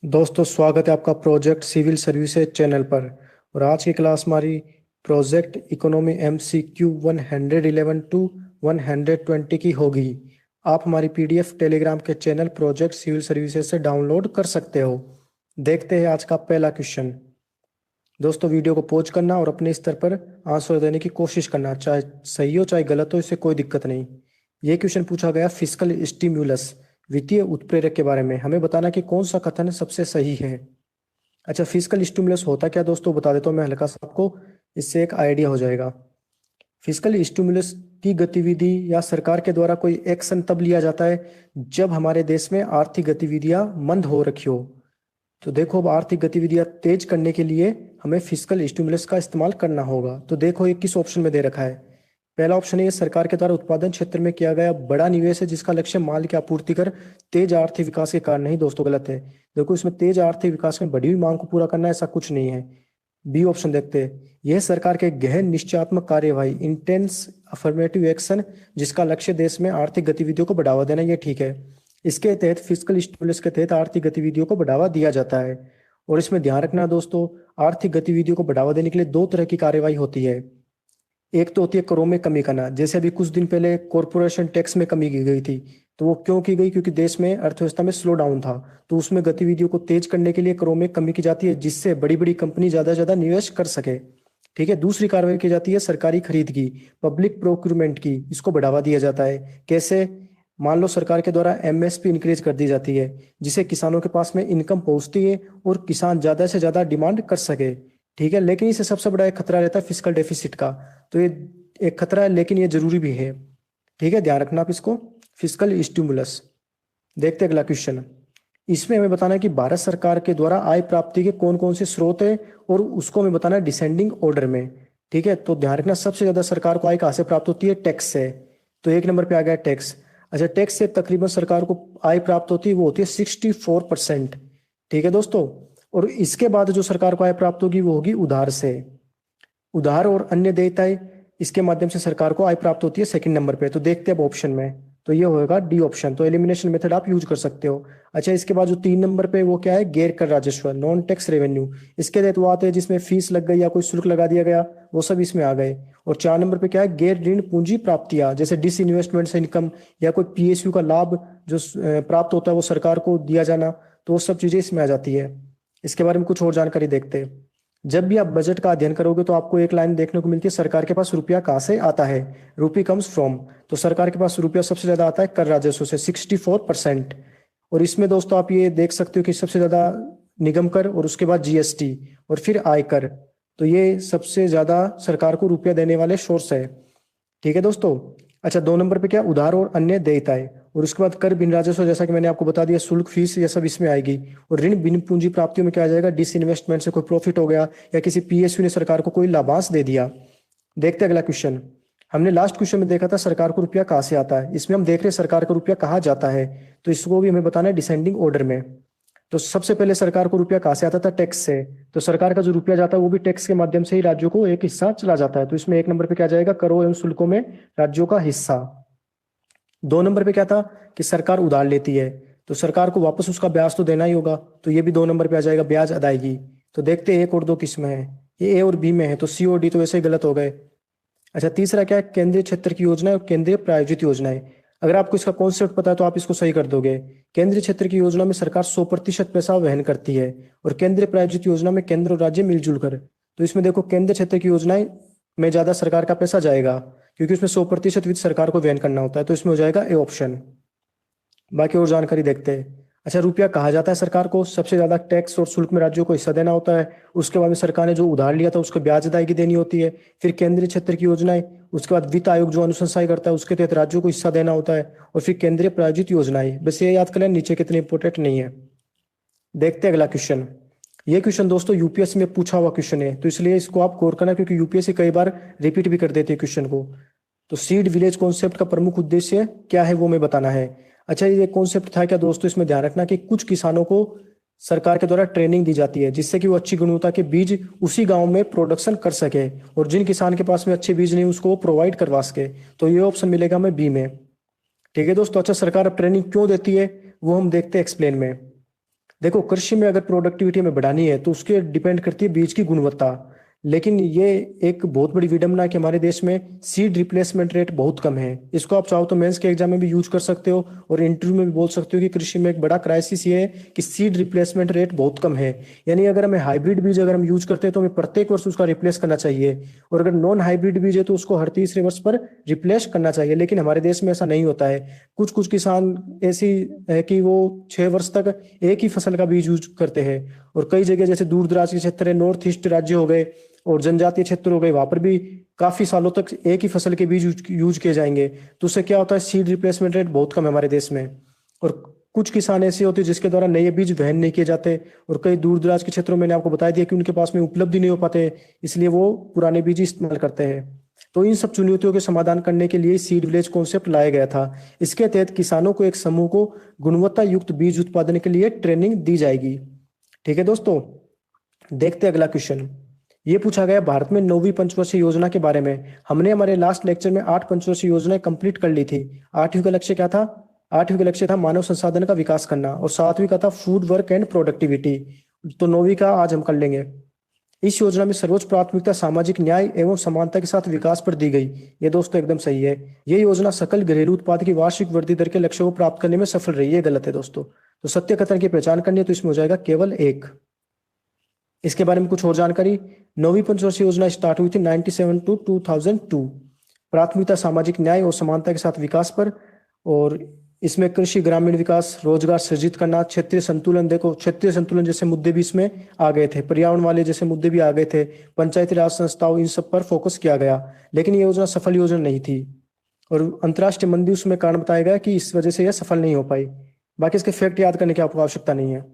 दोस्तों, स्वागत है आपका प्रोजेक्ट सिविल सर्विसेज चैनल पर। और आज की क्लास हमारी प्रोजेक्ट इकोनॉमी MCQ 111 टू 120 की होगी। आप हमारी PDF टेलीग्राम के चैनल प्रोजेक्ट सिविल सर्विसेज से डाउनलोड कर सकते हो। देखते हैं आज का पहला क्वेश्चन। दोस्तों, वीडियो को पॉज करना और अपने स्तर पर आंसर देने की कोशिश करना, चाहे सही हो चाहे गलत हो, इससे कोई दिक्कत नहीं। ये क्वेश्चन पूछा गया फिस्कल स्टिम्युलस, वित्तीय उत्प्रेरक के बारे में। हमें बताना कि कौन सा कथन सबसे सही है। अच्छा, फिस्कल स्टिमुलस होता क्या दोस्तों, बता देता हूँ मैं हल्का सा आपको, इससे एक आइडिया हो जाएगा। फिस्कल स्टिमुलस की गतिविधि या सरकार के द्वारा कोई एक्शन तब लिया जाता है जब हमारे देश में आर्थिक गतिविधियां मंद हो रखी हो। तो देखो, अब आर्थिक गतिविधियां तेज करने के लिए हमें फिस्कल स्टिमुलस का इस्तेमाल करना होगा। तो देखो, ये किस ऑप्शन में दे रखा है। पहला ऑप्शन है, ये सरकार के द्वारा उत्पादन क्षेत्र में किया गया बड़ा निवेश है जिसका लक्ष्य माल की आपूर्ति कर तेज आर्थिक विकास के कारण। नहीं दोस्तों, गलत है। देखो, इसमें तेज आर्थिक विकास में बढ़ी हुई मांग को पूरा करना, ऐसा कुछ नहीं है। बी ऑप्शन देखते हैं, यह सरकार के गहन निश्चयात्मक कार्यवाही इंटेंस अफर्मेटिव एक्शन जिसका लक्ष्य देश में आर्थिक गतिविधियों को बढ़ावा देना, ये ठीक है। इसके तहत फिस्कल स्टिमुलस के तहत आर्थिक गतिविधियों को बढ़ावा दिया जाता है। और इसमें ध्यान रखना दोस्तों, आर्थिक गतिविधियों को बढ़ावा देने के लिए दो तरह की कार्यवाही होती है। एक तो होती है करों में कमी करना, जैसे अभी कुछ दिन पहले कॉरपोरेशन टैक्स में कमी की गई थी। तो वो क्यों की गई? क्योंकि देश में अर्थव्यवस्था में स्लो डाउन था। तो उसमें गतिविधियों को तेज करने के लिए करों में कमी की जाती है, जिससे बड़ी बड़ी कंपनी ज्यादा से ज्यादा निवेश कर सके। ठीक है। दूसरी कार्रवाई की जाती है सरकारी खरीद की, पब्लिक प्रोक्यूरमेंट की। इसको बढ़ावा दिया जाता है। कैसे? मान लो सरकार के द्वारा MSP इंक्रीज कर दी जाती है, जिससे किसानों के पास में इनकम पहुंचती है और किसान ज्यादा से ज्यादा डिमांड कर सके। ठीक है। लेकिन इससे सबसे बड़ा एक खतरा रहता है फिस्कल डेफिसिट का। तो ये एक खतरा है, लेकिन ये जरूरी भी है। ठीक है, ध्यान रखना आप इसको। Fiscal stimulus. देखते हैं अगला क्वेश्चन। इसमें हमें बताना है कि भारत सरकार के द्वारा आय प्राप्ति के कौन कौन से स्रोत है, और उसको हमें बताना है डिसेंडिंग ऑर्डर में। ठीक है, तो ध्यान रखना, सबसे ज्यादा सरकार को आय कहां से प्राप्त होती है? टैक्स से। तो एक नंबर पे आ गया टैक्स। अच्छा, टैक्स से तकरीबन सरकार को आय प्राप्त होती है, वो होती है 64%। ठीक है दोस्तों। और इसके बाद जो सरकार को आय प्राप्त होगी वो होगी उधार से। उधार और अन्य देयताएं, इसके माध्यम से सरकार को आय प्राप्त होती है सेकंड नंबर पे। तो देखते हैं अब ऑप्शन में, तो ये होगा डी ऑप्शन। तो एलिमिनेशन मेथड आप यूज कर सकते हो। अच्छा, इसके बाद जो तीन नंबर पे वो क्या है? गैर कर राजस्व, नॉन टैक्स रेवेन्यू। इसके तहत वो आते हैं जिसमें फीस लग गई या कोई शुल्क लगा दिया गया, वो सब इसमें आ गए। और चार नंबर पे क्या है? गैर ऋण पूंजी प्राप्तियां, जैसे डिस इन्वेस्टमेंट से इनकम या कोई PSU का लाभ जो प्राप्त होता है वो सरकार को दिया जाना। तो वो सब चीजें इसमें आ जाती है। इसके बारे में कुछ और जानकारी देखते हैं। जब भी आप बजट का अध्ययन करोगे तो आपको एक लाइन देखने को मिलती है, सरकार के पास रुपया कहाँ से आता है? रुपी कम्स फ्रॉम। तो सरकार के पास रुपया सबसे ज्यादा आता है कर राजस्व से, 64%। और इसमें दोस्तों आप ये देख सकते हो कि सबसे ज्यादा निगम कर, और उसके बाद GST, और फिर आयकर। तो ये सबसे ज्यादा सरकार को रुपया देने वाले सोर्स है। ठीक है दोस्तों। अच्छा, दो नंबर पे क्या? उधार और अन्य देयताएं। और उसके बाद कर बिन राजस्व, जैसा कि मैंने आपको बता दिया, शुल्क फीस ये सब इसमें आएगी। और ऋण बिन पूंजी प्राप्तियों में क्या आ जाएगा? डिस इन्वेस्टमेंट से कोई प्रॉफिट हो गया या किसी PSU ने सरकार को कोई लाभांश दे दिया। देखते हैं अगला क्वेश्चन। हमने लास्ट क्वेश्चन में देखा था सरकार को रुपया कहाँ से आता है, इसमें हम देख रहे हैं सरकार का रुपया कहाँ जाता है। तो इसको भी हमें बताना है डिसेंडिंग ऑर्डर में। तो सबसे पहले सरकार को रुपया कहाँ से आता था? टैक्स से। तो सरकार का जो रुपया जाता है वो भी टैक्स के माध्यम से ही राज्यों को एक हिस्सा चला जाता है। तो इसमें एक नंबर पे क्या जाएगा? करों एवं शुल्कों में राज्यों का हिस्सा। दो नंबर पे क्या था? कि सरकार उधार लेती है, तो सरकार को वापस उसका ब्याज तो देना ही होगा। तो ये भी दो नंबर पे आ जाएगा, ब्याज अदायगी। तो देखते हैं एक और दो किस में है। ये A और B में है, तो C और D तो वैसे ही गलत हो गए। अच्छा, तीसरा क्या है? केंद्रीय क्षेत्र की योजना और केंद्रीय प्रायोजित योजनाएं। अगर आपको इसका कॉन्सेप्ट पता है तो आप इसको सही कर दोगे। केंद्रीय क्षेत्र की योजना में सरकार 100% पैसा वहन करती है, और केंद्रीय प्रायोजित योजना में केंद्र और राज्य मिलजुल कर। तो इसमें देखो, केंद्रीय क्षेत्र की योजनाएं में ज्यादा सरकार का पैसा जाएगा, क्योंकि उसमें 100% वित्त सरकार को वहन करना होता है। तो इसमें हो जाएगा A ऑप्शन। बाकी और जानकारी देखते हैं। अच्छा, रुपया कहा जाता है सरकार को? सबसे ज्यादा टैक्स और शुल्क में राज्यों को हिस्सा देना होता है। उसके बाद में सरकार ने जो उधार लिया था उसको ब्याज अदायगी देनी होती है। फिर केंद्रीय क्षेत्र की योजनाएं, उसके बाद वित्त आयोग जो अनुशंसाएं करता है उसके तहत राज्यों को हिस्सा देना होता है। और फिर केंद्रीय प्रायोजित योजनाएं। बस ये याद कर लें, नीचे कितने इंपोर्टेंट नहीं है। देखते हैं अगला क्वेश्चन। ये क्वेश्चन दोस्तों UPSC में पूछा हुआ क्वेश्चन है, तो इसलिए इसको आप गौर करना, क्योंकि UPSC कई बार रिपीट भी कर देते हैं क्वेश्चन को। तो सीड विलेज कॉन्सेप्ट का प्रमुख उद्देश्य क्या है वो हमें बताना है। अच्छा, ये कॉन्सेप्ट था क्या दोस्तों? इसमें ध्यान रखना कि कुछ किसानों को सरकार के द्वारा ट्रेनिंग दी जाती है, जिससे कि वो अच्छी गुणवत्ता के बीज उसी गांव में प्रोडक्शन कर सके, और जिन किसान के पास में अच्छे बीज नहीं उसको वो प्रोवाइड करवा सके। तो ये ऑप्शन मिलेगा हमें B में। ठीक है दोस्तों। अच्छा, सरकार अब ट्रेनिंग क्यों देती है वो हम देखते हैं एक्सप्लेन में। देखो, कृषि में अगर प्रोडक्टिविटी हमें बढ़ानी है तो उसके डिपेंड करती है बीज की गुणवत्ता। लेकिन ये एक बहुत बड़ी विडंबना है कि हमारे देश में सीड रिप्लेसमेंट रेट बहुत कम है। इसको आप चाहो तो मेंस के एग्जाम में भी यूज कर सकते हो और इंटरव्यू में भी बोल सकते हो कि कृषि में एक बड़ा क्राइसिस ये है कि सीड रिप्लेसमेंट रेट बहुत कम है। यानी अगर हमें हाइब्रिड बीज अगर हम यूज करते हैं तो हमें प्रत्येक वर्ष उसका रिप्लेस करना चाहिए, और अगर नॉन हाइब्रिड बीज है तो उसको हर तीसरे वर्ष पर रिप्लेस करना चाहिए। लेकिन हमारे देश में ऐसा नहीं होता है। कुछ कुछ किसान ऐसी है कि वो 6 वर्ष तक एक ही फसल का बीज यूज करते हैं, और कई जगह जैसे दूर दराज के क्षेत्र है, नॉर्थ ईस्ट राज्य हो गए और जनजातीय क्षेत्र हो गए, वहां पर भी काफी सालों तक एक ही फसल के बीज यूज किए जाएंगे। तो उससे क्या होता है, सीड रिप्लेसमेंट रेट बहुत कम है हमारे देश में। और कुछ किसान ऐसे होते हैं जिसके द्वारा नए बीज वहन नहीं किए जाते, और कई दूर दराज के क्षेत्रों में मैंने आपको बता दिया कि उनके पास में उपलब्धि नहीं हो पाते, इसलिए वो पुराने बीज ही इस्तेमाल करते हैं। तो इन सब चुनौतियों के समाधान करने के लिए सीड विलेज कॉन्सेप्ट लाया गया था। इसके तहत किसानों को एक समूह को गुणवत्ता युक्त बीज उत्पादन के लिए ट्रेनिंग दी जाएगी। ठीक है दोस्तों, देखते हैं अगला क्वेश्चन। ये पूछा गया भारत में 9वीं पंचवर्षीय योजना के बारे में। हमने हमारे लास्ट लेक्चर में 8 पंचवर्षीय योजनाएं कंप्लीट कर ली थी। 8वीं का लक्ष्य क्या था? 8वीं का लक्ष्य था मानव संसाधन का विकास करना, और 7वीं का था फूड वर्क एंड प्रोडक्टिविटी। तो 9वीं का आज हम कर लेंगे। इस योजना में सर्वोच्च प्राथमिकता सामाजिक न्याय एवं समानता के साथ विकास पर दी गई। ये दोस्तों एकदम सही है। ये योजना सकल घरेलू उत्पाद की वार्षिक वृद्धि दर के लक्ष्य को प्राप्त करने में सफल रही। ये गलत है दोस्तों। तो सत्य कथन की पहचान करनी है तो इसमें हो जाएगा केवल 1। इसके बारे में कुछ और जानकारी। 9वीं पंचवर्षीय योजना स्टार्ट हुई थी 97 टू 2002। प्राथमिकता सामाजिक न्याय और समानता के साथ विकास पर, और इसमें कृषि, ग्रामीण विकास, रोजगार सृजित करना, क्षेत्रीय संतुलन, देखो क्षेत्रीय संतुलन जैसे मुद्दे भी इसमें आ गए थे, पर्यावरण वाले जैसे मुद्दे भी आ गए थे, पंचायती राज संस्थाओं, इन सब पर फोकस किया गया। लेकिन ये योजना सफल योजना नहीं थी, और अंतर्राष्ट्रीय मंदी उसमें कारण बताया गया कि इस वजह से यह सफल नहीं हो पाई। बाकी इसके फैक्ट याद करने की आपको आवश्यकता नहीं है।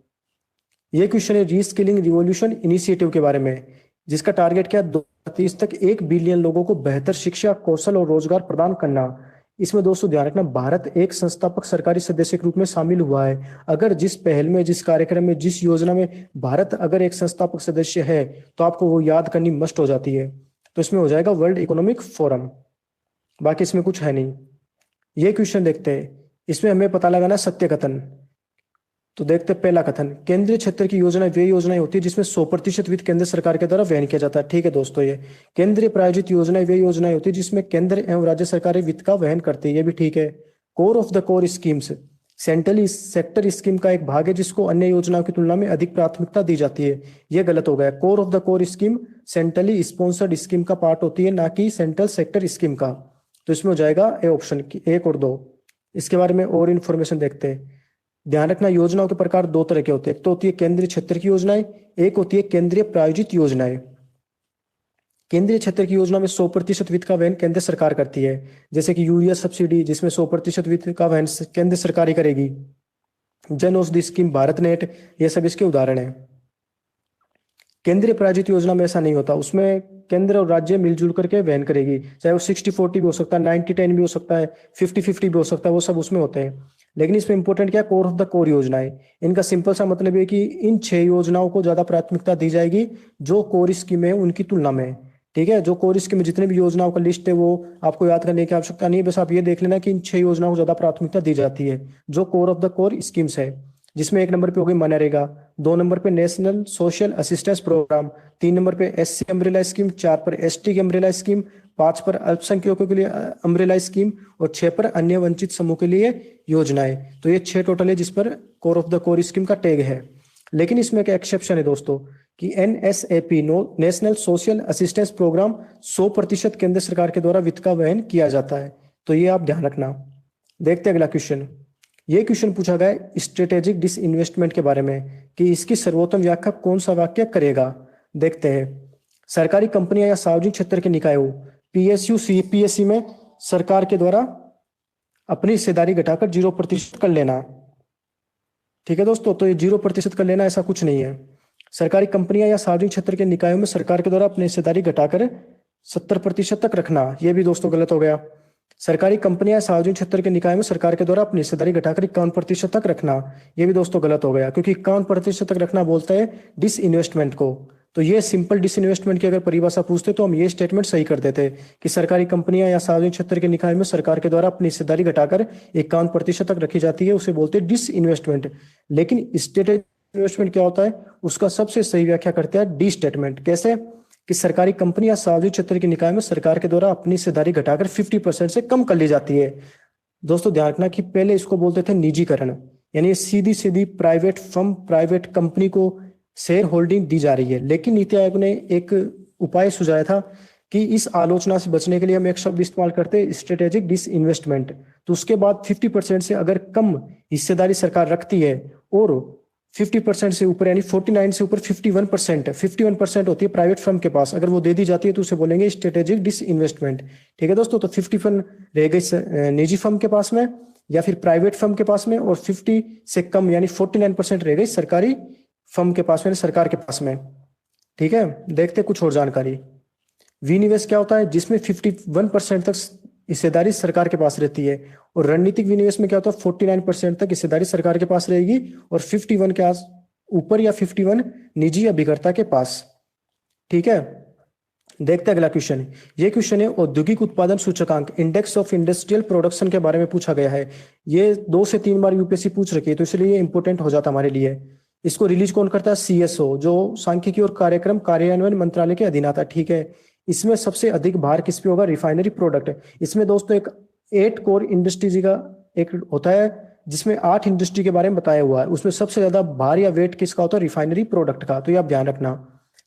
ये क्वेश्चन है रीस्किलिंग रिवॉल्यूशन इनिशिएटिव के बारे में, जिसका टारगेट क्या है, 2030 तक 1 बिलियन लोगों को बेहतर शिक्षा, कौशल और रोजगार प्रदान करना। इसमें दोस्तों ध्यान रखना, भारत एक संस्थापक सरकारी सदस्य के रूप में शामिल हुआ है। अगर जिस पहल में, जिस कार्यक्रम में, जिस योजना में भारत अगर एक संस्थापक सदस्य है तो आपको वो याद करनी मस्ट हो जाती है। तो इसमें हो जाएगा वर्ल्ड इकोनॉमिक फोरम। बाकी इसमें कुछ है नहीं। ये क्वेश्चन देखते हैं, इसमें हमें पता लगाना सत्य कथन। तो देखते हैं पहला कथन, केंद्रीय क्षेत्र की योजना वे योजनाएं होती है जिसमें 100% वित्त केंद्र सरकार के द्वारा वहन किया जाता है। ठीक है दोस्तों, ये केंद्रीय प्रायोजित योजनाएं वे योजनाएं होती है जिसमें केंद्र एवं राज्य सरकारें वित्त का वहन करती है। ये भी ठीक है। Core of the core schemes centrally sector scheme का एक भाग है जिसको अन्य योजनाओं की तुलना में अधिक प्राथमिकता दी जाती है। ये गलत हो गया। Core of the core scheme centrally sponsored scheme का पार्ट होती है, ना कि सेंट्रल सेक्टर स्कीम का। तो इसमें हो जाएगा ए ऑप्शन, 1 और 2। इसके बारे में और इन्फॉर्मेशन देखते हैं। ध्यान रखना, योजनाओं के प्रकार 2 तरह के होते हैं। एक तो होती है केंद्रीय क्षेत्र की योजनाएं, एक होती है केंद्रीय प्रायोजित योजनाएं। केंद्रीय क्षेत्र की योजना में 100% वित्त का वहन केंद्र सरकार करती है, जैसे कि यूरिया सब्सिडी, जिसमें 100% वित्त का वहन केंद्र सरकार ही करेगी। जन औषधि स्कीम, भारत नेट, ये सब इसके उदाहरण है। केंद्रीय प्रायोजित योजना में ऐसा नहीं होता, उसमें केंद्र और राज्य मिलजुल करके वहन करेगी। चाहे वो 60-40 भी हो सकता है, 90-10 भी हो सकता है, 50-50 भी हो सकता है, वो सब उसमें होते हैं। लेकिन इसमें इंपॉर्टेंट क्या है, कोर ऑफ द कोर योजनाएं। इनका सिंपल सा मतलब है कि इन 6 योजनाओं को ज्यादा प्राथमिकता दी जाएगी जो कोर स्कीम है उनकी तुलना में। ठीक है, जो कोर स्कीम में जितने भी योजनाओं का लिस्ट है वो आपको याद करने की आवश्यकता नहीं है। बस आप ये देख लेना कि इन 6 योजनाओं को ज्यादा प्राथमिकता दी जाती है जो core of the core schemes है, जिसमें 1 नंबर पे हो गई मनरेगा, 2 नंबर पे national social assistance programme, 3 number पे एससी अम्ब्रेला स्कीम, 4 पर एसटी की अम्ब्रेला स्कीम, 5 पर अल्पसंख्यकों के लिए अम्ब्रेला स्कीम, और 6 पर अन्य वंचित समूह के लिए योजनाएं। तो ये 6 टोटल है जिस पर core of the core scheme का टैग है। लेकिन इसमें एक एक्सेप्शन है दोस्तों कि NSAP national social assistance programme 100% केंद्र सरकार के द्वारा वित्त का वहन किया जाता है। तो ये आप ध्यान रखना। देखते हैं अगला क्वेश्चन। ये क्वेश्चन पूछा गया है स्ट्रेटेजिक डिसइन्वेस्टमेंट के बारे में कि इसकी सर्वोत्तम व्याख्या कौन सा वाक्य करेगा। देखते हैं, सरकारी कंपनियां या सार्वजनिक क्षेत्र के निकायों पीएसयू सीपीएससी में सरकार के द्वारा अपनी हिस्सेदारी घटाकर 0% कर लेना। ठीक है दोस्तों, तो ये 0% कर लेना ऐसा कुछ नहीं है। सरकारी कंपनियां या सार्वजनिक क्षेत्र के निकायों में सरकार के द्वारा अपनी हिस्सेदारी घटाकर 70% तक रखना, ये भी दोस्तों गलत हो गया। सरकारी कंपनियां सार्वजनिक क्षेत्र के निकाय में सरकार के द्वारा अपनी हिस्सेदारी घटाकर 51% तक रखना, यह भी दोस्तों गलत हो गया, क्योंकि 51% तक रखना बोलता है डिस इन्वेस्टमेंट को। तो ये सिंपल डिस इन्वेस्टमेंट की अगर परिभाषा पूछते तो हम ये स्टेटमेंट सही कर देते कि सरकारी कंपनियां या सार्वजनिक क्षेत्र के निकाय में सरकार के द्वारा अपनी हिस्सेदारी घटाकर 51% तक रखी जाती है, उसे बोलते हैं डिस इन्वेस्टमेंट। लेकिन इन्वेस्टमेंट क्या होता है उसका सबसे सही व्याख्या करते हैं डी स्टेटमेंट। कैसे कि सरकारी कंपनी या सार्वजनिक क्षेत्र के निकाय में सरकार के द्वारा अपनी हिस्सेदारी घटाकर 50% से कम कर ली जाती है। दोस्तों ध्यान रखना कि पहले इसको बोलते थे निजीकरण, यानी सीधी सीधी प्राइवेट फर्म, प्राइवेट कंपनी को शेयर होल्डिंग दी जा रही है। लेकिन नीति आयोग ने एक उपाय सुझाया था कि इस आलोचना से बचने के लिए हम एक शब्द इस्तेमाल करते हैं स्ट्रेटेजिक डिसइन्वेस्टमेंट। तो उसके बाद 50% से अगर कम हिस्सेदारी सरकार रखती है और 50% से ऊपर यानी 49 से ऊपर 51% होती है प्राइवेट फर्म के पास, अगर वो दे दी जाती है तो उसे बोलेंगे स्ट्रेटेजिक डिसइन्वेस्टमेंट। ठीक है दोस्तों, तो 51 रह गई निजी फर्म के पास में या फिर प्राइवेट फर्म के पास में, और 50 से कम यानी 49% रह गई सरकारी फर्म के पास में, सरकार के पास में। ठीक है, देखते कुछ और जानकारी। विनिवेश क्या होता है, जिसमें 51% तक हिस्सेदारी सरकार के पास रहती है, और रणनीतिक विनिवेश में क्या होता है 49% तक हिस्सेदारी सरकार के पास रहेगी और 51 के आस ऊपर या 51 निजी अभिकर्ता के पास। ठीक है, देखते हैं अगला क्वेश्चन। ये क्वेश्चन है औद्योगिक उत्पादन सूचकांक, इंडेक्स ऑफ इंडस्ट्रियल प्रोडक्शन के बारे में पूछा गया है। ये 2 से 3 बार यूपीएससी पूछ रखी है, तो इसलिए ये इंपोर्टेंट हो जाता हमारे लिए। इसको रिलीज कौन करता है, सीएसओ, जो सांख्यिकी और कार्यक्रम कार्यान्वयन मंत्रालय के अधीन आता है। ठीक है, इसमें सबसे अधिक भार किस पे होगा, रिफाइनरी प्रोडक्ट। इसमें दोस्तों एक 8 कोर इंडस्ट्रीज का एक होता है जिसमें 8 इंडस्ट्री के बारे में बताया हुआ है, उसमें सबसे ज्यादा भार या वेट किसका होता है, रिफाइनरी प्रोडक्ट का। तो ये आप ध्यान रखना,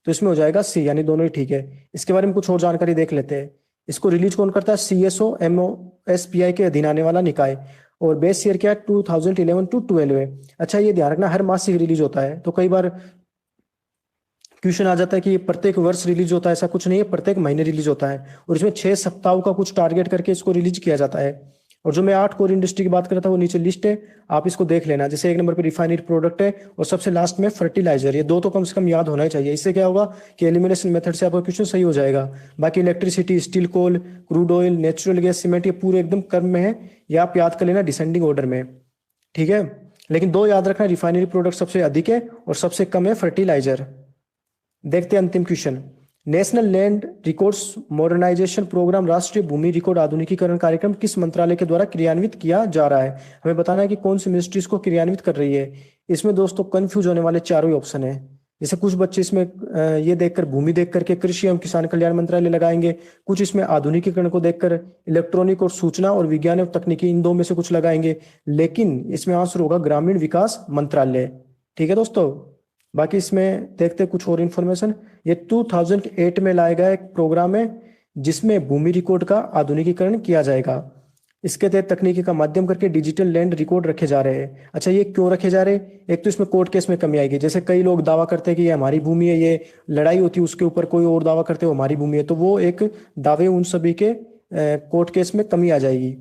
तो इसमें हो जाएगा सी, यानी दोनों ही ठीक है। इसके बारे में कुछ और जानकारी देख लेते हैं। इसको रिलीज कौन करता है, सीएसओ एमओएसपीआई के अधीन आने वाला निकाय, और बेस ईयर क्या है 2011 to 12 है। अच्छा, ये ध्यान रखना हर मासिक रिलीज होता है, तो कई बार क्वेश्चन आ जाता है कि ये प्रत्येक वर्ष रिलीज होता है, ऐसा कुछ नहीं है, प्रत्येक महीने रिलीज होता है, और इसमें 6 सप्ताह का कुछ टारगेट करके इसको रिलीज किया जाता है। और जो मैं 8 कोर इंडस्ट्री की बात कर रहा था वो नीचे लिस्ट है, आप इसको देख लेना। जैसे 1 नंबर पे रिफाइनरी प्रोडक्ट है और सबसे लास्ट में फर्टिलाइजर, ये 2 तो कम से कम याद होना ही चाहिए। इससे क्या होगा कि एलिमिनेशन मेथड से आपका क्वेश्चन सही हो जाएगा। बाकी electricity, steel, coal, crude oil, natural gas, cement, ये पूरे एकदम क्रम में है, ये आप याद कर लेना डिसेंडिंग ऑर्डर में। ठीक है, लेकिन 2 याद रखना, रिफाइनरी प्रोडक्ट सबसे अधिक है और सबसे कम है फर्टिलाइजर। देखते हैं अंतिम question. National land records modernisation programme, राष्ट्रीय भूमि रिकॉर्ड आधुनिकीकरण कार्यक्रम किस मंत्रालय के द्वारा क्रियान्वित किया जा रहा है। हमें बताना है कि कौन सी मिनिस्ट्री इसको क्रियान्वित कर रही है। इसमें दोस्तों कंफ्यूज होने वाले चारों ही ऑप्शन है। जैसे कुछ बच्चे इसमें ये देखकर भूमि देख करके कृषि एवं किसान कल्याण मंत्रालय लगाएंगे, कुछ इसमें आधुनिकीकरण को देखकर इलेक्ट्रॉनिक और सूचना और विज्ञान एवं तकनीकी, इन 2 में से कुछ लगाएंगे, लेकिन इसमें आंसर होगा ग्रामीण विकास मंत्रालय। ठीक है दोस्तों, बाकी इसमें देखते कुछ और इन्फॉर्मेशन। ये 2008 में लाया गया एक प्रोग्राम है जिसमें भूमि रिकॉर्ड का आधुनिकीकरण किया जाएगा। इसके तहत तकनीकी का माध्यम करके डिजिटल लैंड रिकॉर्ड रखे जा रहे हैं। अच्छा, ये क्यों रखे जा रहे हैं, एक तो इसमें कोर्ट केस में कमी आएगी। जैसे कई लोग दावा करते हैं कि ये हमारी भूमि है, ये लड़ाई होती है उसके ऊपर कोई और दावा करते हो हमारी भूमि है, तो वो एक दावे उन सभी के कोर्ट केस में कमी आ जाएगी।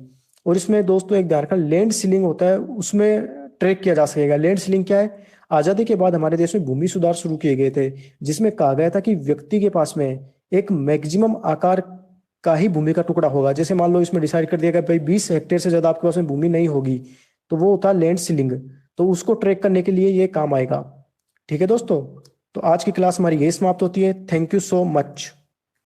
और इसमें दोस्तों एक ध्यान रखना, लैंड सीलिंग होता है, उसमें ट्रैक किया जा सकेगा। लैंड सीलिंग क्या है, आजादी के बाद हमारे देश में भूमि सुधार शुरू किए गए थे, जिसमें कहा गया था कि व्यक्ति के पास में एक मैक्सिमम आकार का ही भूमि का टुकड़ा होगा। जैसे मान लो इसमें डिसाइड कर दिया गया भाई 20 हेक्टेयर से ज्यादा आपके पास में भूमि नहीं होगी, तो वो होता है लैंड सीलिंग, तो उसको ट्रैक करने के लिए ये काम आएगा। ठीक है दोस्तों, तो आज की क्लास हमारी यही समाप्त होती है। Thank you so much.